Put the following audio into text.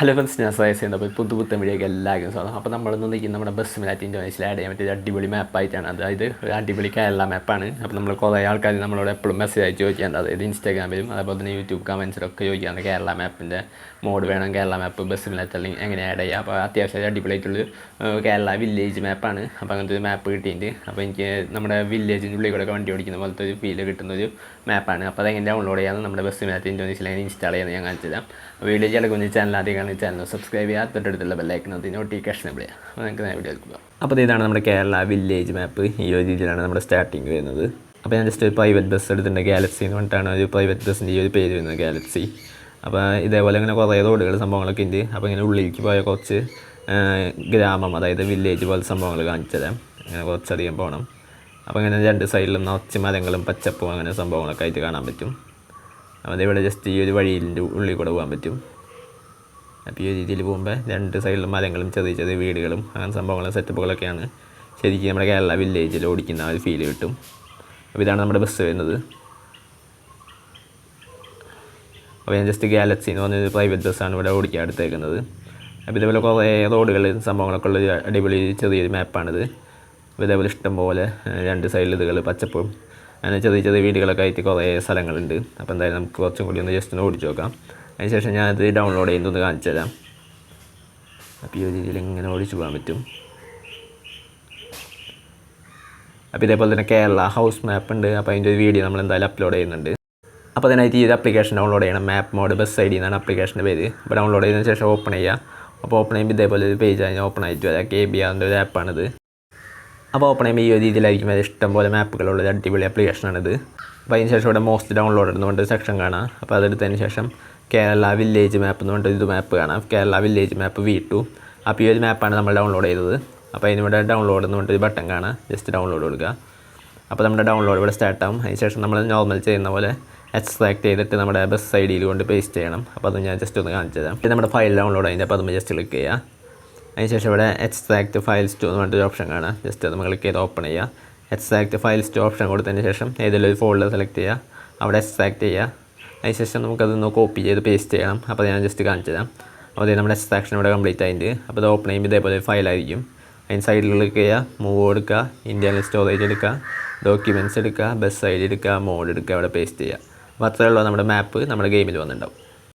Hello friends, ഞാൻ സയസ് ചെയ്യുന്നത്. അപ്പോൾ പുതുപുത്തൻ വീഡിയോക്ക് എല്ലാവർക്കും സ്വാഗതം. അപ്പോൾ നമ്മളൊന്ന് നിൽക്കുന്ന നമ്മുടെ ബസ് മിനാറ്റ് ഇൻഡോനേഷ്യയിൽ ആഡ് ചെയ്യാൻ പറ്റിയ അടിപൊളി മാപ്പായിട്ടാണ്. അതായത് ഒരു അടിപൊളി കേരള മാപ്പാണ്. അപ്പോൾ നമ്മൾ കുറേ ആൾക്കാർ നമ്മളോട് എപ്പോഴും മെസ്സേജ് അയച്ച് ചോദിക്കാറുണ്ട്. അതായത് ഇൻസ്റ്റാഗ്രാമിലും അതേപോലെ തന്നെ യൂട്യൂബ് കമൻസിലൊക്കെ ചോദിക്കാറുണ്ട് കേരള മാപ്പിൻ്റെ മോഡ് വേണം, കേരള മാപ്പ് ബസ് മിനാറ്റ് അല്ലെങ്കിൽ എങ്ങനെ ആഡ് ചെയ്യുക. അപ്പോൾ അത്യാവശ്യം അടിപൊളിയായിട്ടുള്ളൊരു കേരള വില്ലേജ് മാപ്പാണ്. അപ്പോൾ അങ്ങനത്തെ ഒരു മാപ്പ് കിട്ടിയിട്ടുണ്ട്. അപ്പോൾ എനിക്ക് നമ്മുടെ വില്ലേജിൻ്റെ ഉള്ളിൽ കൂടെ വണ്ടി ഓടിക്കുന്ന പോലത്തെ ഒരു ഫീൽ കിട്ടുന്നൊരു മാപ്പാണ്. അപ്പോൾ അതെങ്ങനെ ഡൗൺലോഡ് ചെയ്യാമെന്ന് നമ്മുടെ ബസ് മിനാറ്റ് ഇൻഡോനേഷ്യയിൽ എങ്ങനെ ഇൻസ്റ്റാൾ ചെയ്യാമെന്ന് ഞാൻ കാണിച്ചു തരാം. വീഡിയോ ചിലക്കുന്ന ചാനൽ ആദ്യമാണ്, ചാനൽ സബ്സ്ക്രൈബ് ചെയ്യുക, തൊട്ടടുത്തുള്ള ബെല്ലൈക്കനകത്ത് നോട്ടിഫിക്കേഷൻ എബിൾ ചെയ്യുക. അപ്പോൾ നമുക്ക് വീഡിയോ എടുക്കുക. അപ്പോൾ ഇതാണ് നമ്മുടെ കേരള വില്ലേജ് മാപ്പ്. ഈ ഒരു രീതിയിലാണ് നമ്മുടെ സ്റ്റാർട്ടിങ് വരുന്നത്. അപ്പോൾ ഞാൻ ജസ്റ്റ് ഒരു പ്രൈവറ്റ് ബസ് എടുത്തിട്ടുണ്ട്. ഗാലക്സി എന്ന് പറഞ്ഞിട്ടാണ് ഒരു പ്രൈവറ്റ് ബസ്സിൻ്റെ ഈ ഒരു പേര് വരുന്നത്, ഗാലക്സി. അപ്പോൾ ഇതേപോലെ ഇങ്ങനെ കുറേ റോഡുകൾ സംഭവങ്ങളൊക്കെ ഉണ്ട്. അപ്പോൾ ഇങ്ങനെ ഉള്ളിലേക്ക് പോയ കുറച്ച് ഗ്രാമം, അതായത് വില്ലേജ് പോലത്തെ സംഭവങ്ങൾ കാണിച്ചു തരാം. ഇങ്ങനെ കുറച്ചധികം പോകണം. അപ്പോൾ ഇങ്ങനെ രണ്ട് സൈഡിലും നിറച്ച് മരങ്ങളും പച്ചപ്പും അങ്ങനെ സംഭവങ്ങളൊക്കെ ആയിട്ട് കാണാൻ പറ്റും. അപ്പോൾ അതിവിടെ ജസ്റ്റ് ഈ ഒരു വഴിയിൻ്റെ ഉള്ളിൽ കൂടെ പോകാൻ പറ്റും. അപ്പോൾ ഈ രീതിയിൽ പോകുമ്പോൾ രണ്ട് സൈഡിലും മരങ്ങളും ചെറിയ ചെറിയ വീടുകളും അങ്ങനെ സംഭവങ്ങളും സെറ്റപ്പുകളൊക്കെയാണ് ശരിക്കും നമ്മുടെ കേരള വില്ലേജിൽ ഓടിക്കുന്ന ഒരു ഫീൽ കിട്ടും. അപ്പോൾ ഇതാണ് നമ്മുടെ ബസ് വരുന്നത്. അപ്പോൾ ഞാൻ ജസ്റ്റ് ഗാലക്സി എന്ന് പറഞ്ഞൊരു പ്രൈവറ്റ് ബസ്സാണ് ഇവിടെ ഓടിക്കാൻ എടുത്തേക്കുന്നത്. അപ്പോൾ ഇതേപോലെ കുറേ റോഡുകൾ സംഭവങ്ങളൊക്കെ ഉള്ളൊരു അടിപൊളി ചെറിയൊരു മാപ്പാണിത്. അപ്പോൾ ഇതേപോലെ ഇഷ്ടംപോലെ രണ്ട് സൈഡിൽ ഇതുകൾ പച്ചപ്പും അങ്ങനെ ചെറിയ ചെറിയ വീടുകളൊക്കെ ആയിട്ട് കുറേ സ്ഥലങ്ങളുണ്ട്. അപ്പോൾ എന്തായാലും നമുക്ക് കുറച്ചും കൂടി ഒന്ന് ജസ്റ്റ് ഒന്ന് ഓടിച്ച് നോക്കാം. അതിനുശേഷം ഞാനത് ഡൗൺലോഡ് ചെയ്യുന്നതൊന്ന് കാണിച്ചു തരാം. അപ്പോൾ ഈ ഒരു രീതിയിൽ ഇങ്ങനെ ഓടിച്ചു പോകാൻ പറ്റും. അപ്പോൾ ഇതേപോലെ തന്നെ കേരള ഹൗസ് മാപ്പ് ഉണ്ട്. അപ്പോൾ അതിൻ്റെ ഒരു വീഡിയോ നമ്മൾ എന്തായാലും അപ്ലോഡ് ചെയ്യുന്നുണ്ട്. അപ്പോൾ അതിനായിട്ട് ഈ ഒരു ആപ്ലിക്കേഷൻ ഡൗൺലോഡ് ചെയ്യണം. മാപ്പ് മോഡ് ബസ് ഐ ഡി എന്നാണ് ആപ്ലിക്കേഷൻ്റെ പേര്. അപ്പോൾ ഡൗൺലോഡ് ചെയ്തതിന് ശേഷം ഓപ്പൺ ചെയ്യുക. അപ്പോൾ ഓപ്പൺ ചെയ്യുമ്പോൾ ഇതേപോലെ ഒരു പേജ് അതിന് ഓപ്പൺ ആയിട്ട് വരാം. KBRൻ്റെ ഒരു ആപ്പാണിത്. അപ്പോൾ ഓപ്പൺ ചെയ്യുമ്പോൾ ഈ ഒരു രീതിയിലായിരിക്കും അത് ഇഷ്ടംപോലെ മാപ്പുകളുള്ളൊരു അടിപൊളി ആപ്ലിക്കേഷനാണിത്. അപ്പോൾ അതിന് ശേഷം ഇവിടെ മോസ്റ്റ് ഡൗൺലോഡ് എന്നുകൊണ്ട് സെക്ഷൻ കാണാം. അപ്പോൾ അതെടുത്തതിന് ശേഷം കേരള വില്ലേജ് മാപ്പ് എന്ന് പറഞ്ഞിട്ട് ഇത് മാപ്പ് കാണാം. കേരള വില്ലേജ് മാപ്പ് V2. അപ്പോൾ ഈ ഒരു മാപ്പാണ് നമ്മൾ ഡൗൺലോഡ് ചെയ്തത്. അപ്പോൾ അതിനിവിടെ ഡൗൺലോഡ് എന്ന് പറഞ്ഞിട്ട് ഒരു ബട്ടൺ കാണാം. ജസ്റ്റ് ഡൗൺലോഡ് കൊടുക്കുക. അപ്പോൾ നമ്മുടെ ഡൗൺലോഡ് ഇവിടെ സ്റ്റാർട്ടാവും. അതിന് ശേഷം നമ്മൾ നോർമൽ ചെയ്യുന്ന പോലെ എക്സ്ട്രാക്ട് ചെയ്തിട്ട് നമ്മുടെ ബസ് ID കൊണ്ട് പേസ്റ്റ് ചെയ്യണം. അപ്പോൾ അത് ഞാൻ ജസ്റ്റ് ഒന്ന് കാണിച്ചു തരാം. ഇത് നമ്മുടെ ഫയൽ ഡൗൺലോഡ് അതിൻ്റെ അപ്പോൾ അത് ജസ്റ്റ് ക്ലിക്ക് ചെയ്യുക. അതിനുശേഷം ഇവിടെ എക്സ്ട്രാക്ട് ഫയൽസ് ടു എന്ന് പറഞ്ഞിട്ടൊരു ഓപ്ഷൻ കാണാം. ജസ്റ്റ് അത് നമ്മൾ ക്ലിക്ക് ചെയ്ത് ഓപ്പൺ ചെയ്യുക. എക്സ്ട്രാക്ട് ഫയൽസ് ടു ഓപ്ഷൻ കൊടുത്തതിന് ശേഷം ഏതെങ്കിലും ഒരു ഫോൾഡർ സെലക്ട് ചെയ്യുക. അവിടെ എക്സ്ട്രാക്ട് ചെയ്യുക. അതിനുശേഷം നമുക്കതൊന്ന് കോപ്പി ചെയ്ത് പേസ്റ്റ് ചെയ്യണം. അപ്പോൾ ഞാൻ ജസ്റ്റ് കാണിച്ചു തരാം. അപ്പോൾ അതേ നമ്മുടെ എക്സ്ട്രാക്ഷൻ ഇവിടെ കംപ്ലീറ്റ് ആയിട്ട്. അപ്പോൾ അത് ഓപ്പൺ ചെയ്യുമ്പോൾ ഇതേപോലെ ഒരു ഫയലായിരിക്കും. അതിന് സൈഡിൽ ക്ലിക്ക് ചെയ്യുക, മൂവ് കൊടുക്കുക, ഇന്റർണൽ സ്റ്റോറേജ് എടുക്കുക, ഡോക്യുമെൻറ്റ്സ് എടുക്കുക, ബസ് ID എടുക്കുക, മോഡ് എടുക്കുക, അവിടെ പേസ്റ്റ് ചെയ്യുക. അപ്പോൾ അത്രയേ ഉള്ളൂ, നമ്മുടെ മാപ്പ് നമ്മുടെ ഗെയിമിൽ വന്നിട്ടുണ്ടാവും.